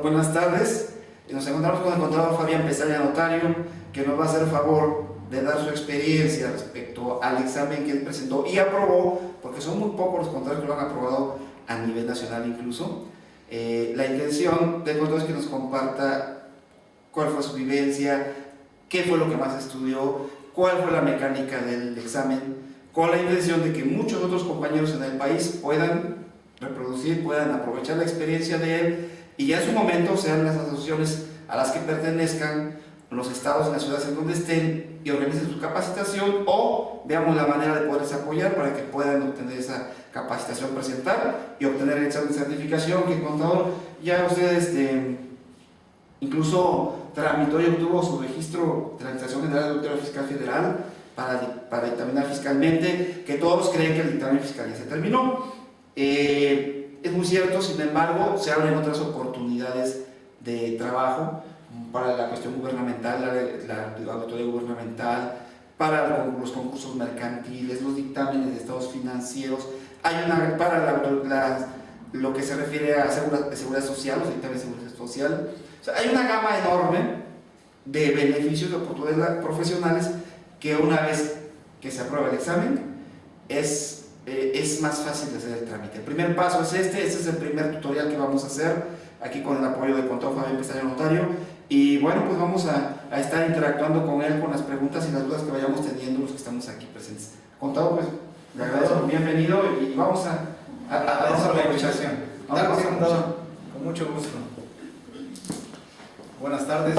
Buenas tardes. Nos encontramos con el contador Fabián Pestaña, notario, que nos va a hacer favor de dar su experiencia respecto al examen que él presentó y aprobó, porque son muy pocos los contadores que lo han aprobado a nivel nacional incluso. La intención del contador es que nos comparta cuál fue su vivencia, qué fue lo que más estudió, cuál fue la mecánica del examen, con la intención de que muchos otros compañeros en el país puedan reproducir, puedan aprovechar la experiencia de él y ya en su momento sean las asociaciones a las que pertenezcan, los estados y las ciudades en donde estén y organicen su capacitación, o veamos la manera de poderles apoyar para que puedan obtener esa capacitación, presentar y obtener el examen de certificación que el contador ya ustedes incluso tramitó y obtuvo su registro de la Administración General de Auditoría Fiscal Federal para dictaminar fiscalmente, que todos creen que el dictamen fiscal ya se terminó. Es muy cierto, sin embargo, se abren otras oportunidades de trabajo para la cuestión gubernamental, la auditoría gubernamental, para los concursos mercantiles, los dictámenes de estados financieros, hay una para lo que se refiere a seguridad social, los dictámenes de seguridad social. O sea, hay una gama enorme de beneficios, de oportunidades profesionales que una vez que se aprueba el examen es más fácil de hacer el trámite. El primer paso es este es el primer tutorial que vamos a hacer aquí con el apoyo del contador Fabián Pestaña, notario, y bueno, pues vamos a estar interactuando con él con las preguntas y las dudas que vayamos teniendo los que estamos aquí presentes. Contador, pues le agradezco, bienvenido y vamos a la invitación. Con mucho gusto. Buenas tardes.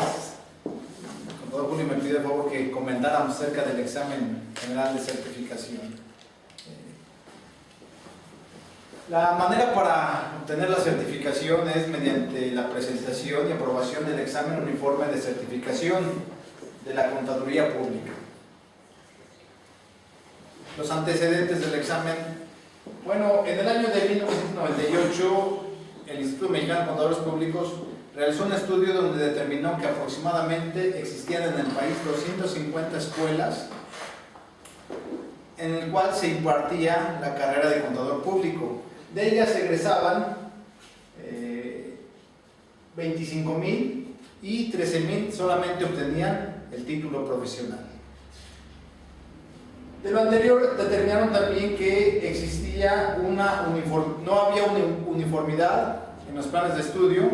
Contador Julio me pide el favor que comentáramos acerca del examen general de certificación. La manera para obtener la certificación es mediante la presentación y aprobación del examen uniforme de certificación de la Contaduría Pública. Los antecedentes del examen. Bueno, en el año de 1998, el Instituto Mexicano de Contadores Públicos realizó un estudio donde determinó que aproximadamente existían en el país 250 escuelas en el cual se impartía la carrera de contador público. De ellas egresaban 25,000 y 13,000 solamente obtenían el título profesional. De lo anterior determinaron también que existía no había una uniformidad en los planes de estudio,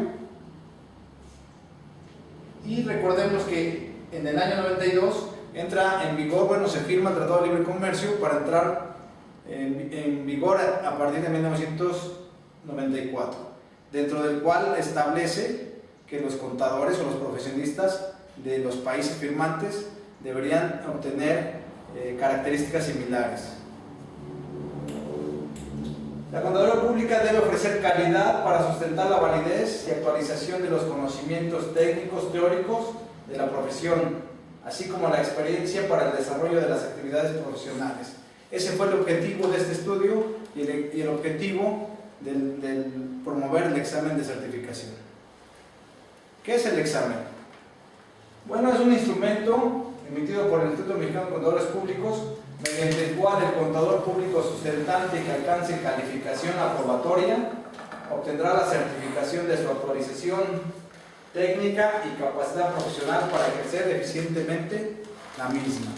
y recordemos que en el año 92 entra en vigor, se firma el Tratado de Libre Comercio para entrar en vigor a partir de 1994, dentro del cual establece que los contadores o los profesionistas de los países firmantes deberían obtener características similares. La Contaduría Pública debe ofrecer calidad para sustentar la validez y actualización de los conocimientos técnicos teóricos de la profesión, así como la experiencia para el desarrollo de las actividades profesionales. Ese fue el objetivo de este estudio y el objetivo del promover el examen de certificación. ¿Qué es el examen? Bueno, es un instrumento emitido por el Instituto Mexicano de Contadores Públicos, mediante el cual el contador público sustentante que alcance calificación aprobatoria obtendrá la certificación de su actualización técnica y capacidad profesional para ejercer eficientemente la misma.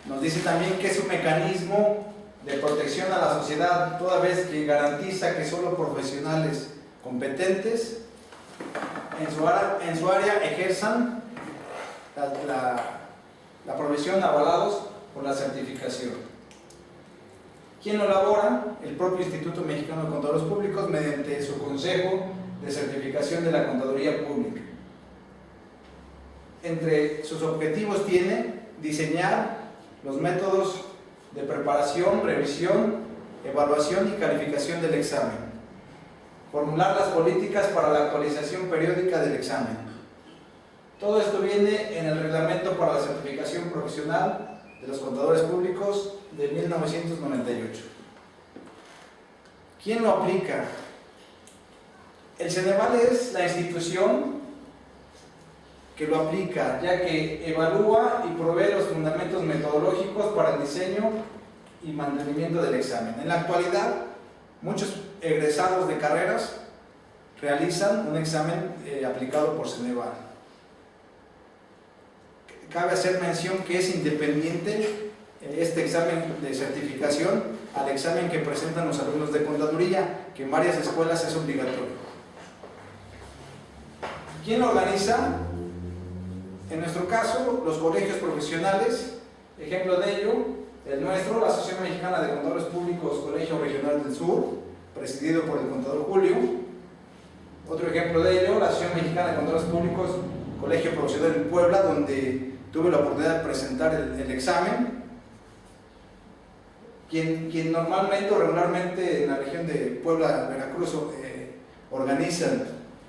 Nos dice también que es un mecanismo de protección a la sociedad, toda vez que garantiza que solo profesionales competentes en su área ejerzan la profesión avalados por la certificación. ¿Quién lo elabora? El propio Instituto Mexicano de Contadores Públicos mediante su Consejo de Certificación de la Contaduría Pública. Entre sus objetivos tiene diseñar los métodos de preparación, revisión, evaluación y calificación del examen, formular las políticas para la actualización periódica del examen. Todo esto viene en el Reglamento para la Certificación Profesional de los Contadores Públicos de 1998. ¿Quién lo aplica? El Ceneval es la institución que lo aplica, ya que evalúa y provee los fundamentos metodológicos para el diseño y mantenimiento del examen. En la actualidad, muchos egresados de carreras realizan un examen aplicado por Ceneval. Cabe hacer mención que es independiente este examen de certificación al examen que presentan los alumnos de contaduría, que en varias escuelas es obligatorio. ¿Quién lo organiza? En nuestro caso, los colegios profesionales. Ejemplo de ello, el nuestro, la Asociación Mexicana de Contadores Públicos, Colegio Regional del Sur, presidido por el contador Julio. Otro ejemplo de ello, la Asociación Mexicana de Contadores Públicos, Colegio Profesional en Puebla, donde tuve la oportunidad de presentar el examen. Quien normalmente o regularmente en la región de Puebla, Veracruz, organizan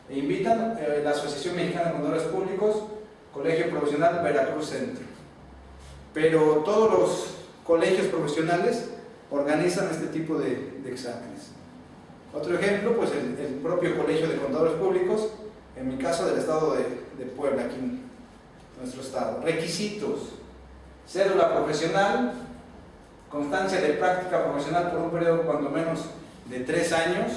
e invitan la Asociación Mexicana de Contadores Públicos, Colegio Profesional Veracruz Centro. Pero todos los colegios profesionales organizan este tipo de exámenes. Otro ejemplo, pues el propio Colegio de Contadores Públicos, en mi caso del estado de Puebla, aquí en nuestro estado. Requisitos: cédula profesional, constancia de práctica profesional por un periodo cuando menos de 3 años.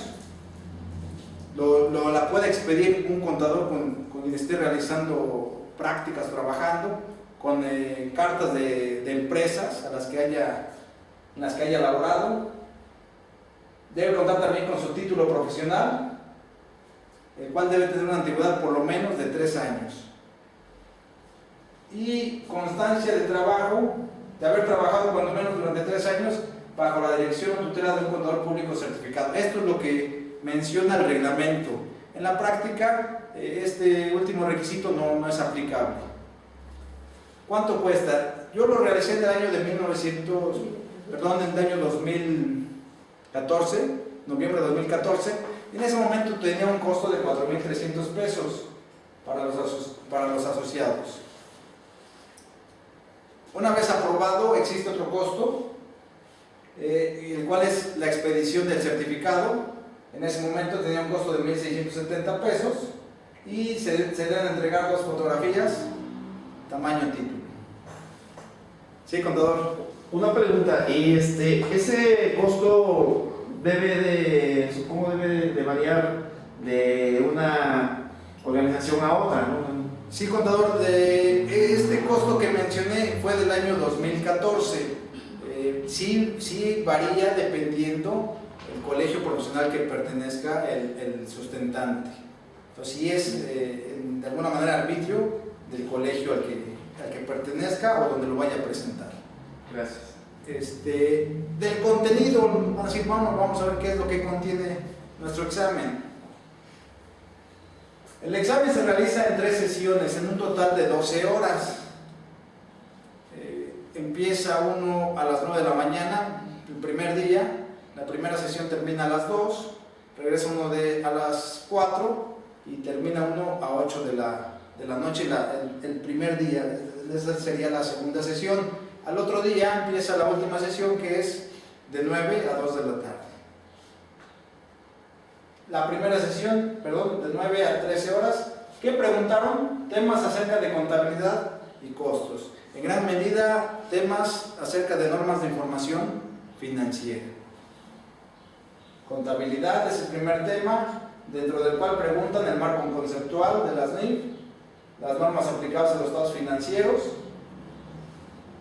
La puede expedir un contador con quien esté realizando prácticas, trabajando, con cartas de empresas en las que haya laborado. Debe contar también con su título profesional, el cual debe tener una antigüedad por lo menos de 3 años. Y constancia de trabajo, de haber trabajado cuando menos durante 3 años bajo la dirección o tutela de un contador público certificado. Esto es lo que menciona el reglamento. En la práctica, este último requisito no es aplicable. ¿Cuánto cuesta? Yo lo realicé en el año del año 2014, noviembre de 2014. En ese momento tenía un costo de 4,300 pesos para los asociados. Una vez aprobado, existe otro costo, el cual es la expedición del certificado. En ese momento tenía un costo de 1,670 pesos y se deben entregar 2 fotografías, tamaño título. Sí, contador. Una pregunta, y ese costo supongo debe de variar de una organización a otra, ¿no? Sí, contador, este costo que mencioné fue del año 2014. Sí varía dependiendo el colegio profesional que pertenezca el sustentante. Entonces, sí es de alguna manera arbitrio del colegio al que pertenezca o donde lo vaya a presentar. Gracias. Del contenido, vamos a ver qué es lo que contiene nuestro examen. El examen se realiza en 3 sesiones, en un total de 12 horas. Empieza uno a las 9 de la mañana, el primer día. La primera sesión termina a las 2, regresa uno a las 4 y termina uno a 8 de la noche, el primer día. Esa sería la segunda sesión. Al otro día empieza la última sesión, que es de 9 a 2 de la tarde. La primera sesión, de 9 a 13 horas. ¿Qué preguntaron? Temas acerca de contabilidad y costos. En gran medida, temas acerca de normas de información financiera. Contabilidad es el primer tema, dentro del cual preguntan el marco conceptual de las NIF, las normas aplicables a los estados financieros,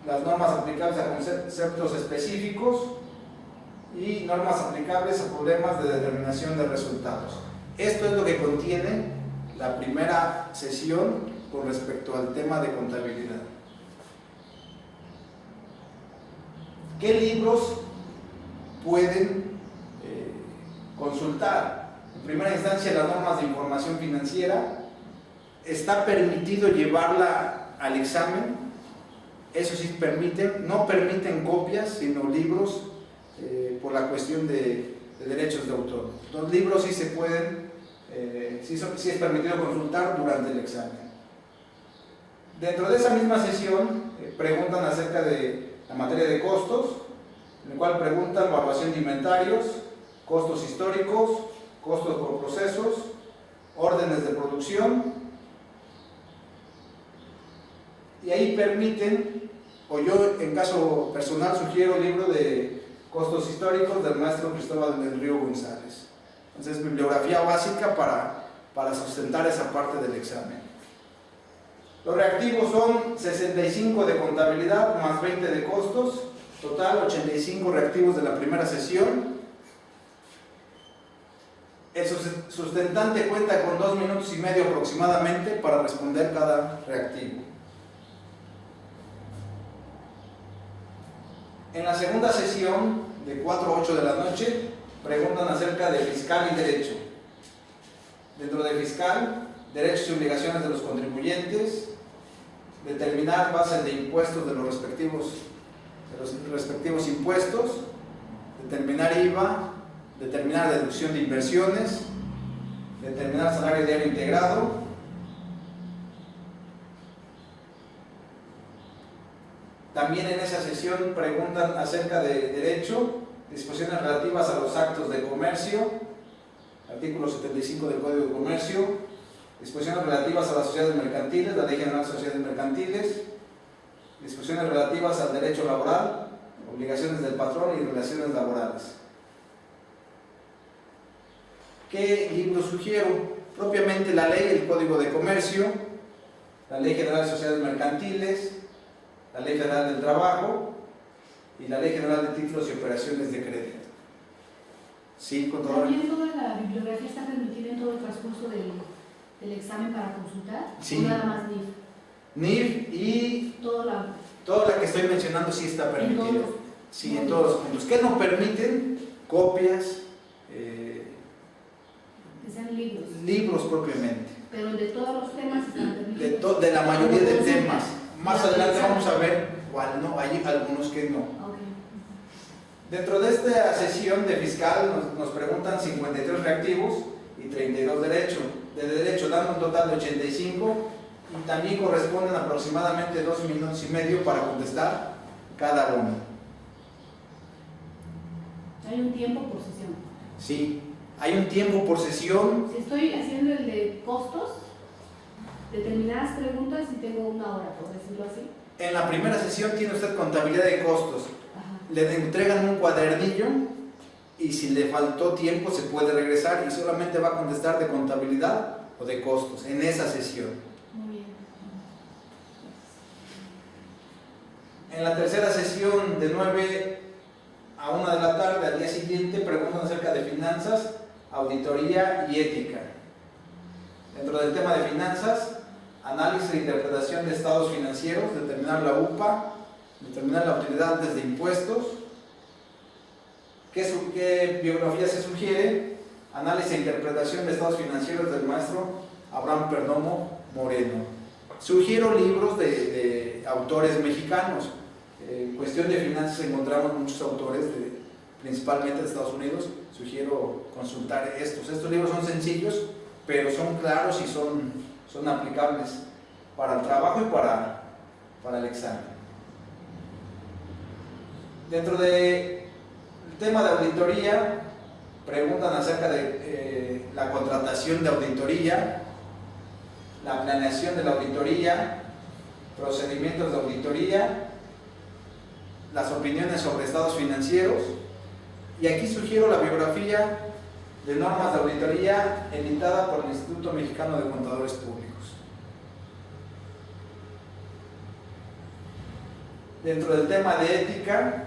las normas aplicables a conceptos específicos y normas aplicables a problemas de determinación de resultados. Esto es lo que contiene la primera sesión con respecto al tema de contabilidad. ¿Qué libros pueden consultar? En primera instancia, las normas de información financiera. Está permitido llevarla al examen, eso sí permiten, no permiten copias, sino libros por la cuestión de derechos de autor. Los libros sí se pueden, sí es permitido consultar durante el examen. Dentro de esa misma sesión preguntan acerca de la materia de costos, en el cual preguntan evaluación de inventarios, costos históricos, costos por procesos, órdenes de producción, y ahí permiten, o yo en caso personal sugiero el libro de costos históricos del maestro Cristóbal del Río González. Entonces, bibliografía básica para sustentar esa parte del examen. Los reactivos son 65 de contabilidad más 20 de costos, total 85 reactivos de la primera sesión. El sustentante cuenta con 2 minutos y medio aproximadamente para responder cada reactivo. En la segunda sesión, de 4 a 8 de la noche, preguntan acerca de fiscal y derecho. Dentro de fiscal, derechos y obligaciones de los contribuyentes, determinar bases de impuestos de los respectivos impuestos, determinar IVA, determinar deducción de inversiones, determinar salario diario integrado, también en esa sesión preguntan acerca de derecho, disposiciones relativas a los actos de comercio, artículo 75 del Código de Comercio, disposiciones relativas a las sociedades mercantiles, la Ley General de Sociedades Mercantiles, disposiciones relativas al derecho laboral, obligaciones del patrón y relaciones laborales. ¿Qué libro sugiero? Propiamente la ley, el Código de Comercio, la Ley General de Sociedades Mercantiles, la Ley Federal del Trabajo y la Ley General de Títulos y Operaciones de Crédito. Sí, contador. ¿También toda la bibliografía está permitida en todo el transcurso del examen para consultar? Sí. ¿O nada más NIF? NIF y toda la que estoy mencionando sí está permitida. Sí, en todos los puntos. ¿Qué no permiten? Copias, que sean libros. libros propiamente. Pero de todos los temas están permitidos. De la mayoría de Consulta. temas. Más adelante vamos a ver cuál no, hay algunos que no. Okay. Dentro de esta sesión de fiscal nos preguntan 53 reactivos y 32 derechos. De derecho dan un total de 85 y también corresponden aproximadamente 2 minutos y medio para contestar cada uno. Hay un tiempo por sesión. Sí, hay un tiempo por sesión. Si estoy haciendo el de costos, determinadas preguntas y tengo 1 hora, por decirlo así. En la primera sesión tiene usted contabilidad de costos. Ajá. Le entregan un cuadernillo y si le faltó tiempo se puede regresar y solamente va a contestar de contabilidad o de costos en esa sesión. Muy bien. En la tercera sesión de 9 a 1 de la tarde al día siguiente preguntan acerca de finanzas, auditoría y ética. Dentro del tema de finanzas, análisis e interpretación de estados financieros, determinar la UPA, determinar la utilidad desde impuestos. ¿Qué biografía se sugiere? Análisis e interpretación de estados financieros del maestro Abraham Perdomo Moreno. Sugiero libros de autores mexicanos. En cuestión de finanzas encontramos muchos autores, principalmente de Estados Unidos. Sugiero consultar estos. Estos libros son sencillos, pero son claros y son aplicables para el trabajo y para el examen. Dentro del tema de auditoría, preguntan acerca de la contratación de auditoría, la planeación de la auditoría, procedimientos de auditoría, las opiniones sobre estados financieros, y aquí sugiero la biografía de normas de auditoría editada por el Instituto Mexicano de Contadores Públicos. Dentro del tema de ética,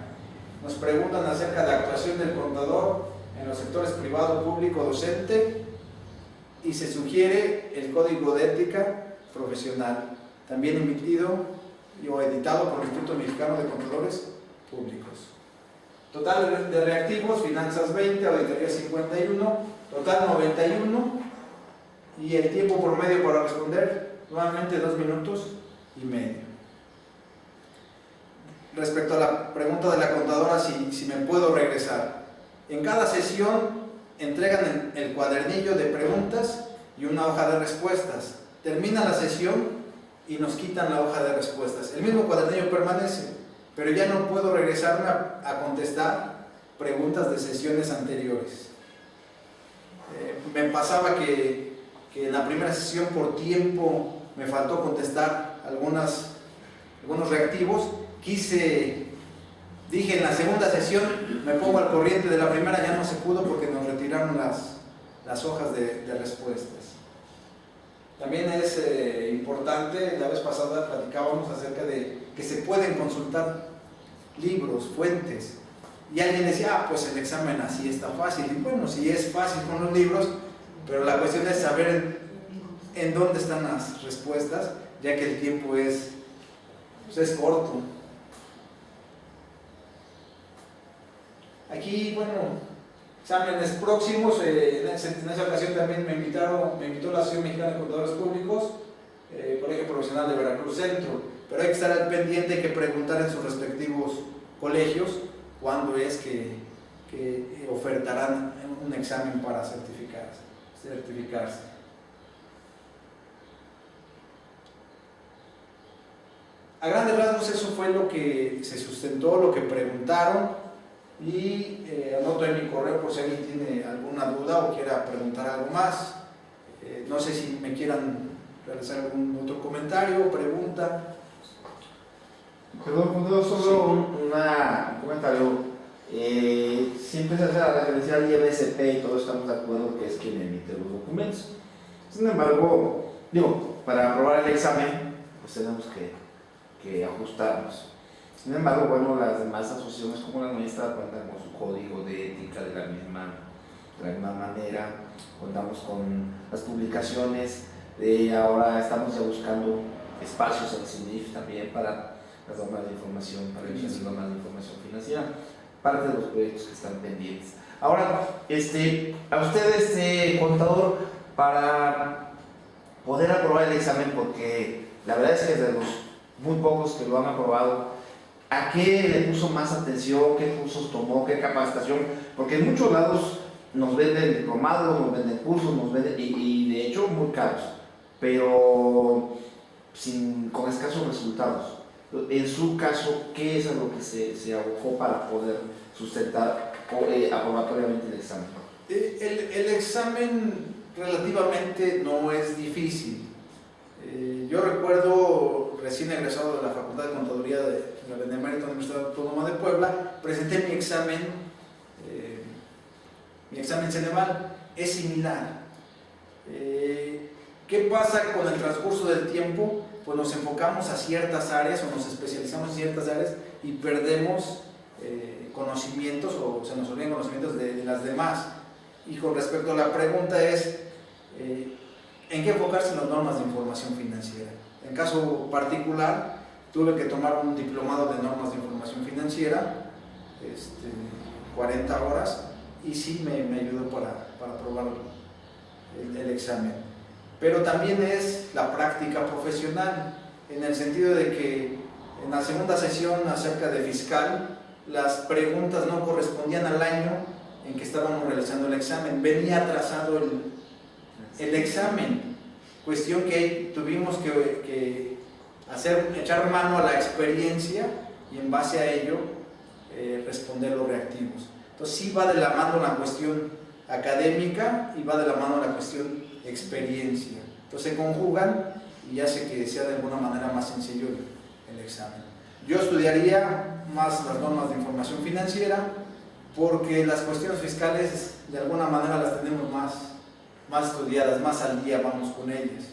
nos preguntan acerca de la actuación del contador en los sectores privado, público, docente, y se sugiere el Código de Ética Profesional, también emitido o editado por el Instituto Mexicano de Contadores Públicos. Total de reactivos, finanzas 20, auditoría 51, total 91, y el tiempo promedio para responder, nuevamente 2 minutos y medio. Respecto a la pregunta de la contadora, si me puedo regresar, en cada sesión entregan el cuadernillo de preguntas y una hoja de respuestas. Termina la sesión y nos quitan la hoja de respuestas. El mismo cuadernillo permanece, pero ya no puedo regresarme a contestar preguntas de sesiones anteriores. Me pasaba que en la primera sesión por tiempo me faltó contestar algunos reactivos. Dije en la segunda sesión me pongo al corriente de la primera, ya no se pudo porque nos retiraron las hojas de respuestas. También es importante, la vez pasada platicábamos acerca de que se pueden consultar libros, fuentes, y alguien decía, pues el examen así está fácil, y bueno, sí es fácil con los libros, pero la cuestión es saber en dónde están las respuestas, ya que el tiempo es corto. Aquí, bueno, exámenes próximos, en esa ocasión también me invitó la Asociación Mexicana de Contadores Públicos, Colegio Profesional de Veracruz Centro, pero hay que estar al pendiente que preguntar en sus respectivos colegios cuándo es que ofertarán un examen para certificarse. A grandes rasgos eso fue lo que se sustentó, lo que preguntaron. Y anoto en mi correo por si alguien tiene alguna duda o quiera preguntar algo más. No sé si me quieran realizar algún otro comentario o pregunta. Perdón, solo un comentario. Siempre se hace la referencia al IBSP y todos estamos de acuerdo que es quien emite los documentos. Sin embargo, para aprobar el examen, pues tenemos que ajustarnos. Sin embargo, bueno, las demás asociaciones como la nuestra cuentan con su código de ética de la misma manera, contamos con las publicaciones, ahora estamos ya buscando espacios en CINIF también para las normas de información, para las normas de información financiera, parte de los proyectos que están pendientes. Ahora, a usted, contador, para poder aprobar el examen, porque la verdad es que de los muy pocos que lo han aprobado, ¿a qué le puso más atención? ¿Qué cursos tomó? ¿Qué capacitación? Porque en muchos lados nos venden diplomados, nos venden cursos, y de hecho muy caros, pero con escasos resultados. En su caso, ¿qué es a lo que se abocó para poder sustentar aprobatoriamente el examen? El examen relativamente no es difícil. Yo recuerdo, recién egresado de la Facultad de Contaduría de la Benemérita Universidad Autónoma de Puebla, presenté mi examen Ceneval. Es similar. ¿Qué pasa con el transcurso del tiempo? Pues nos enfocamos a ciertas áreas o nos especializamos en ciertas áreas y perdemos conocimientos o se nos olvidan conocimientos de las demás. Y con respecto a la pregunta es, ¿en qué enfocarse en las normas de información financiera? En caso particular, tuve que tomar un diplomado de normas de información financiera, 40 horas, y sí me ayudó para aprobar el examen. Pero también es la práctica profesional, en el sentido de que en la segunda sesión acerca de fiscal, las preguntas no correspondían al año en que estábamos realizando el examen, venía atrasado el examen, cuestión que tuvimos que echar mano a la experiencia y en base a ello responder los reactivos. Entonces sí va de la mano la cuestión académica y va de la mano la cuestión experiencia. Entonces se conjugan y hace que sea de alguna manera más sencillo el examen. Yo estudiaría más las normas de información financiera porque las cuestiones fiscales de alguna manera las tenemos más estudiadas, más al día vamos con ellas.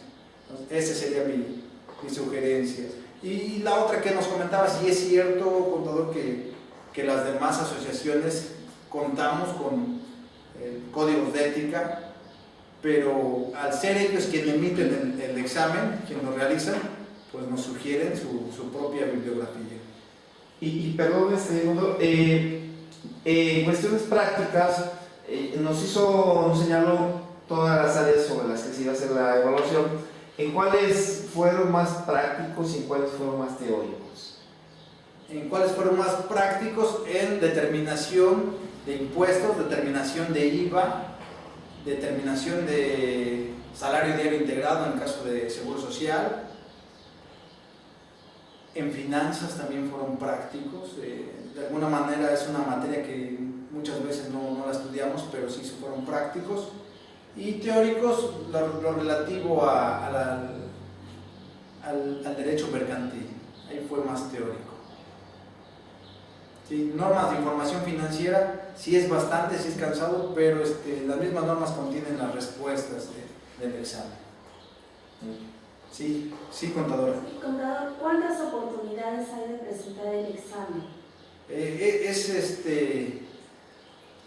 Entonces, esa sería mi sugerencia. Y la otra que nos comentaba, sí es cierto, contador, que las demás asociaciones contamos con códigos de ética, pero al ser ellos quienes emiten el examen, quienes lo realizan, pues nos sugieren su propia bibliografía. Y perdón, en cuestiones prácticas, nos señaló todas las áreas sobre las que se iba a hacer la evaluación. ¿En cuáles fueron más prácticos y en cuáles fueron más teóricos? ¿En cuáles fueron más prácticos? En determinación de impuestos, determinación de IVA, determinación de salario diario integrado en el caso de Seguro Social. En finanzas también fueron prácticos. De alguna manera es una materia que muchas veces no la estudiamos, pero sí fueron prácticos. Y teóricos, lo relativo al derecho mercantil, ahí fue más teórico. Sí, normas de información financiera, sí es bastante, sí es cansado, pero las mismas normas contienen las respuestas del examen. Sí, sí, contadora. Y contador, ¿cuántas oportunidades hay de presentar el examen?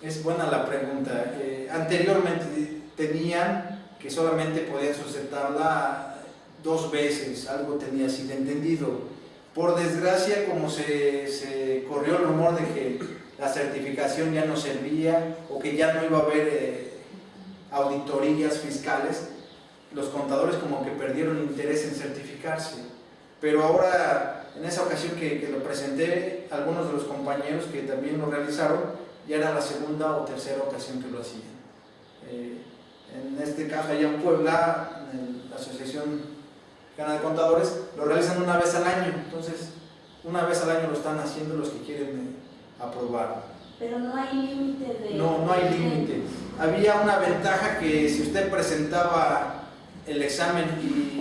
Es buena la pregunta. Anteriormente tenían que solamente podían sustentarla 2 veces, algo tenía así de entendido. Por desgracia, como se corrió el rumor de que la certificación ya no servía o que ya no iba a haber auditorías fiscales, los contadores como que perdieron interés en certificarse. Pero ahora, en esa ocasión que lo presenté, algunos de los compañeros que también lo realizaron, ya era la segunda o tercera ocasión que lo hacían. En este caso, allá en Puebla, en la Asociación Mexicana de Contadores, lo realizan una vez al año. Entonces, una vez al año lo están haciendo los que quieren aprobar. Pero no hay límite de... No hay límite. Había una ventaja que si usted presentaba el examen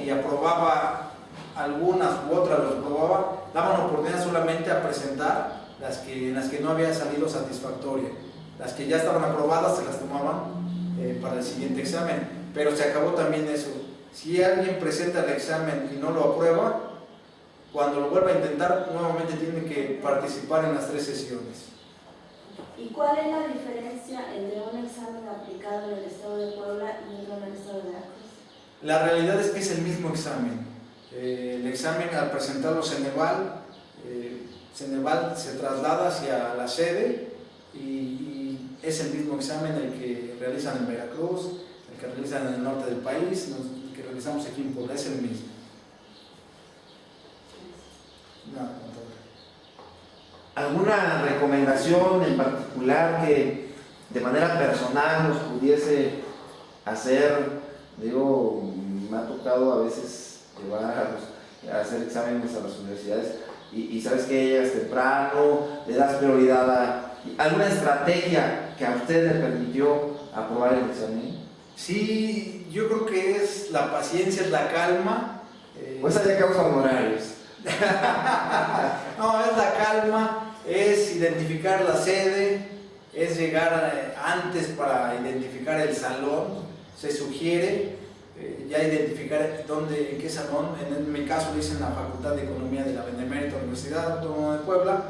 y aprobaba algunas u otras, los aprobaba, daban oportunidad solamente a presentar en las que no había salido satisfactoria. Las que ya estaban aprobadas se las tomaban para el siguiente examen, pero se acabó también eso. Si alguien presenta el examen y no lo aprueba, cuando lo vuelva a intentar, nuevamente tiene que participar en las 3 sesiones. ¿Y cuál es la diferencia entre un examen aplicado en el estado de Puebla y otro en el estado de Veracruz? La realidad es que es el mismo examen. El examen, al presentarlo Ceneval, Ceneval se traslada hacia la sede y es el mismo examen el que realizan en Veracruz, el que realizan en el norte del país, el que realizamos aquí en Puebla, es el mismo. ¿Alguna recomendación en particular que de manera personal nos pudiese hacer? Digo, me ha tocado a veces llevar a hacer exámenes a las universidades y sabes que llegas temprano, le das prioridad a alguna estrategia que a usted le permitió aprobar el examen. Sí, yo creo que es la paciencia, es la calma. Pues allá causa honorarios. No, es la calma, es identificar la sede, es llegar antes para identificar el salón. Se sugiere ya identificar en qué salón. En mi caso lo hice en la Facultad de Economía de la Benemérita Universidad Autónoma de Puebla.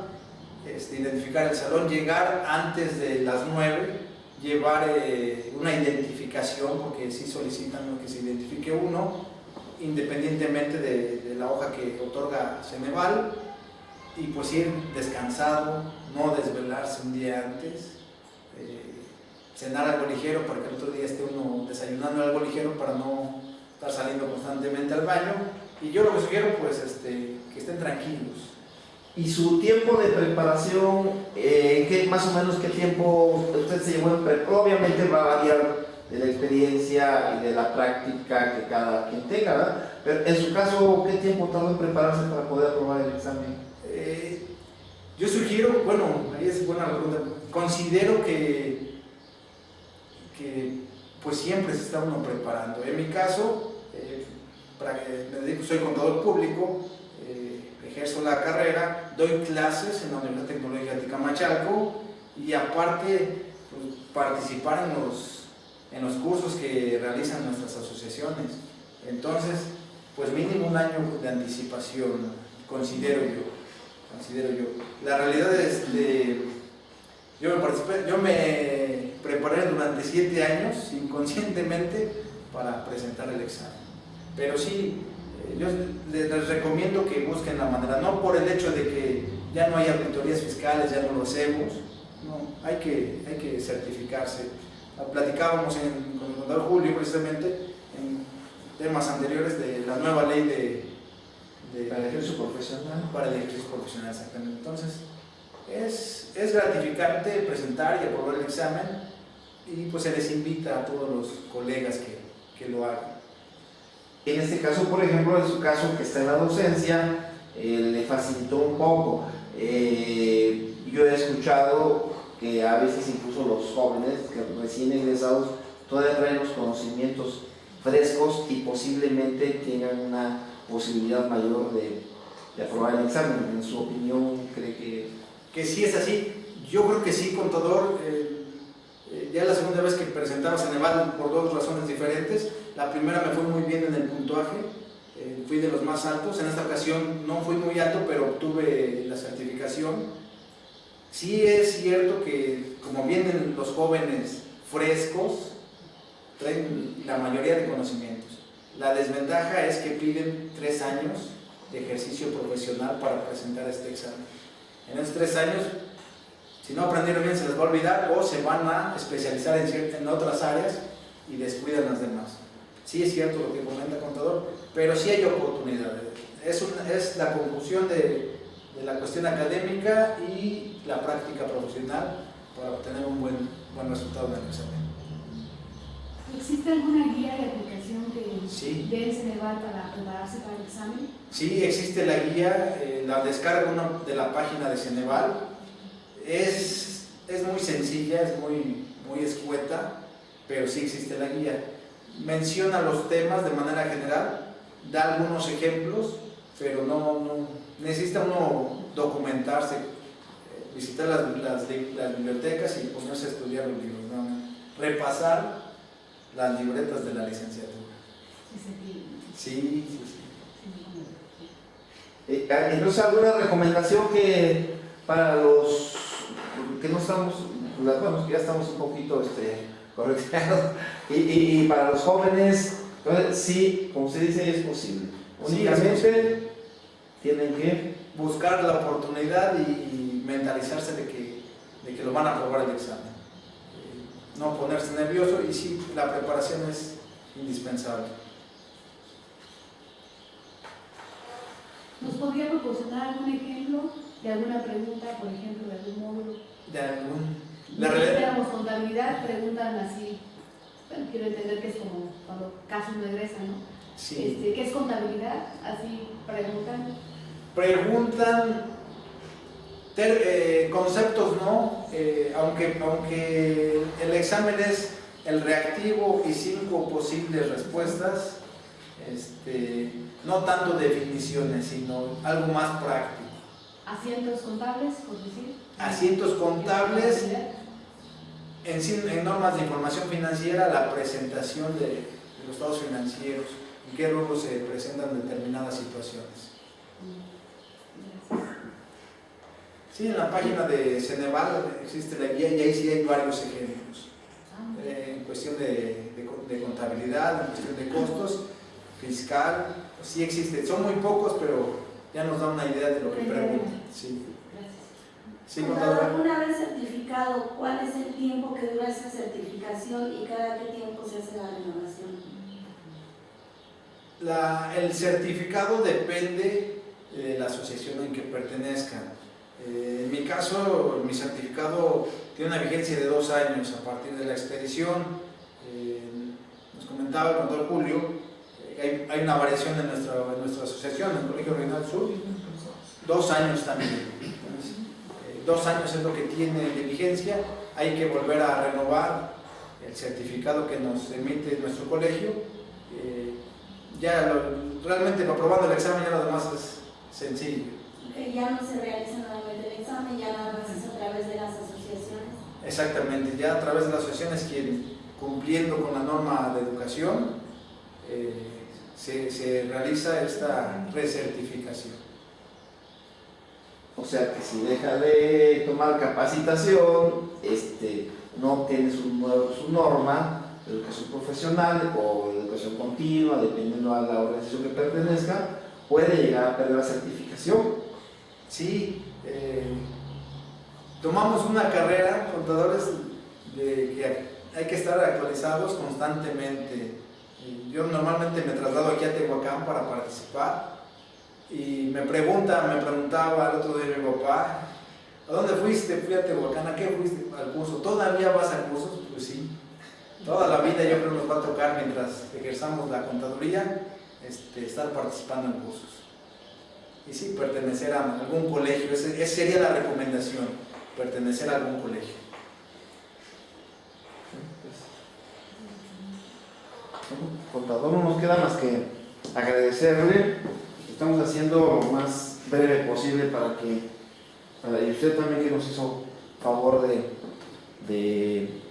Identificar el salón, llegar antes de las 9, llevar una identificación, porque sí solicitan que se identifique uno, independientemente de la hoja que otorga Ceneval, y pues ir descansado, no desvelarse un día antes, cenar algo ligero para que el otro día esté uno desayunando algo ligero para no estar saliendo constantemente al baño. Y yo lo que sugiero pues que estén tranquilos. ¿Y su tiempo de preparación, más o menos qué tiempo usted se llevó en preparación? Obviamente va a variar de la experiencia y de la práctica que cada quien tenga, ¿verdad? Pero en su caso, ¿qué tiempo tardó en prepararse para poder aprobar el examen? Yo sugiero, bueno, ahí es buena la pregunta, considero que pues siempre se está uno preparando. En mi caso, soy contador público, ejerzo la carrera, doy clases en la Universidad Tecnológica de Tecamachalco y aparte pues, participar en los cursos que realizan nuestras asociaciones. Entonces, pues mínimo un año de anticipación, considero yo. La realidad es yo me preparé durante 7 años inconscientemente para presentar el examen. Pero sí, yo les recomiendo que busquen la manera, no por el hecho de que ya no hay auditorías fiscales, ya no lo hacemos, no, hay que certificarse. Platicábamos con el contador Julio precisamente en temas anteriores de la nueva ley para el ejercicio profesional. Para el ejercicio profesional, exactamente. Entonces, es gratificante presentar y aprobar el examen y pues se les invita a todos los colegas que lo hagan. En este caso, por ejemplo, en su caso que está en la docencia, le facilitó un poco. Yo he escuchado que a veces incluso los jóvenes que recién egresados todavía traen los conocimientos frescos y posiblemente tengan una posibilidad mayor de aprobar el examen. En su opinión, ¿cree que que sí es así. Yo creo que sí, contador. Ya la segunda vez que presentaba Ceneval por dos razones diferentes. La primera me fue muy bien en el puntuaje, fui de los más altos. En esta ocasión no fui muy alto, pero obtuve la certificación. Sí es cierto que como vienen los jóvenes frescos, traen la mayoría de conocimientos. La desventaja es que piden 3 años de ejercicio profesional para presentar este examen. En esos 3 años, si no aprendieron bien, se les va a olvidar o se van a especializar en otras áreas y descuidan las demás. Sí es cierto lo que comenta el contador, pero sí hay oportunidades. Es la conjunción de la cuestión académica y la práctica profesional para obtener un buen resultado en el examen. ¿Existe alguna guía de aplicación que Sí. dé el Ceneval para prepararse para el examen? Sí, existe la guía, la descarga de la página de Ceneval. Es muy sencilla, es muy escueta, pero sí existe la guía. Menciona los temas de manera general, da algunos ejemplos, pero no necesita uno documentarse, visitar las bibliotecas y ponerse a estudiar los libros, ¿no? Repasar las libretas de la licenciatura. Sí. Entonces, ¿alguna recomendación que para los que no estamos, bueno, que ya estamos un poquito correcteados, y para los jóvenes, entonces, sí, como usted dice, es posible? Únicamente tienen que buscar la oportunidad y mentalizarse de que lo van a aprobar el examen. No ponerse nervioso, y sí, la preparación es indispensable. ¿Nos podría proporcionar algún ejemplo de alguna pregunta, por ejemplo, de algún módulo? Digamos contabilidad, preguntan así, bueno, quiero entender que es como cuando casi no egresan, ¿no? Sí. ¿Qué es contabilidad? Así preguntan. Preguntan conceptos, ¿no? Aunque el examen es el reactivo y 5 posibles respuestas, no tanto definiciones, sino algo más práctico. Asientos contables, por decir. Asientos contables, en normas de información financiera, la presentación de los estados financieros, en qué rubros se presentan determinadas situaciones. Sí, en la página de Ceneval existe la guía y ahí sí hay varios ejemplos. En cuestión de contabilidad, en cuestión de costos, fiscal, sí existe. Son muy pocos, pero ya nos da una idea de lo que preguntan. Sí. Sí, contador, una vez certificado, ¿cuál es el tiempo que dura esa certificación y cada qué tiempo se hace la renovación? El certificado depende de la asociación en que pertenezcan. En mi caso, mi certificado tiene una vigencia de 2 años a partir de la expedición. Nos comentaba el contador Julio, hay una variación en nuestra asociación, en el Colegio Regional Sur, 2 años también. 2 años es lo que tiene de vigencia. Hay que volver a renovar el certificado que nos emite nuestro colegio. Realmente aprobando el examen ya lo demás es sencillo. Ya no se realiza nuevamente el examen, ya nada más es a través de las asociaciones. Exactamente, ya a través de las asociaciones, quien cumpliendo con la norma de educación se realiza esta recertificación. O sea que si deja de tomar capacitación, no obtiene su norma de educación profesional o de educación continua, dependiendo a la organización que pertenezca, puede llegar a perder la certificación. Sí, tomamos una carrera, contadores, de que hay que estar actualizados constantemente. Yo normalmente me traslado aquí a Tehuacán para participar y me preguntaba el otro día mi papá, ¿a dónde fuiste? Fui a Tehuacán. ¿A qué fuiste? Al curso. ¿Todavía vas a cursos? Pues sí. Toda la vida yo creo que nos va a tocar, mientras ejerzamos la contaduría, estar participando en cursos. Y sí, pertenecer a algún colegio, esa sería la recomendación, pertenecer a algún colegio. Contador, no nos queda más que agradecerle. Estamos haciendo lo más breve posible para Y usted también que nos hizo favor de